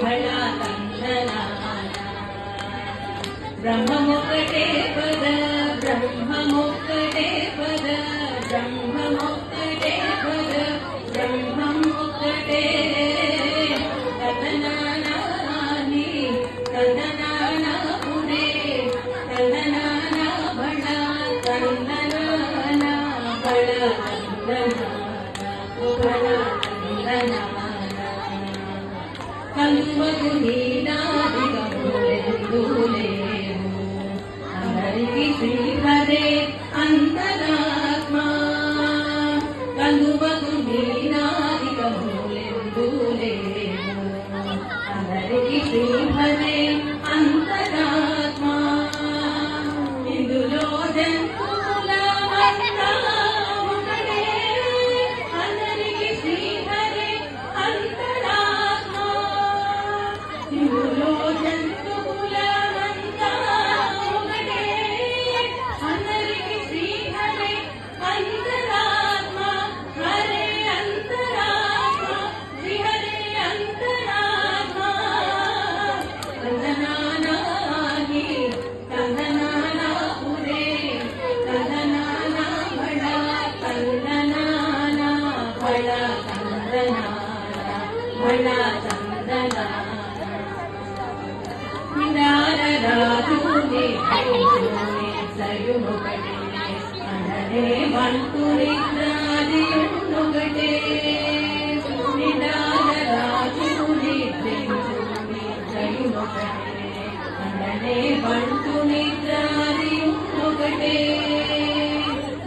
బళా తందనాన బ్రహ్మమొక్కటే పద బ్రహ్మమొక్కటే పద బ్రహ్మమొక్కటే పద బ్రహ్మమొక్కటే తదనానాని తదనానా పురే తదనానా బళా తందనాన బళా కలువకు నీనాదిగములెందులేము అందరికి శ్రీహరే అంతరాత్మా కలువకు నీనాదిగములెందులేము అందరికి శ్రీహరే అంతరాత్మా ఇందులో జంతువుల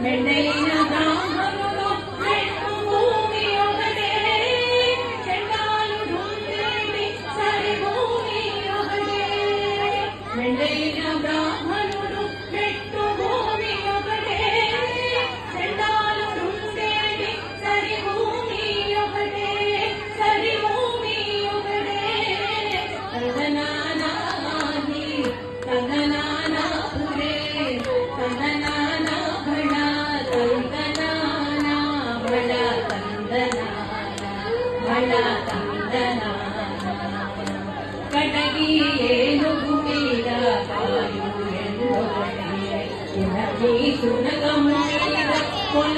మెండైన బ్రాహ్మణుడు భూమి ఒకటే చండాలుడు సరి భూమి ఒకటే మెండైన బ్రాహ్మణుడు పెట్టు భూమి ఒకటే చండాలుడు సరి భూమి ఒకటే సరి భూమి ఒకటే తదనానాని తదనానా పురే తదనానా బళా తందనానా బళా తందనానా బళా తందనానా కటకి ఏనుగు మీద కాయు ఎండొకటి సునకము మీద కొన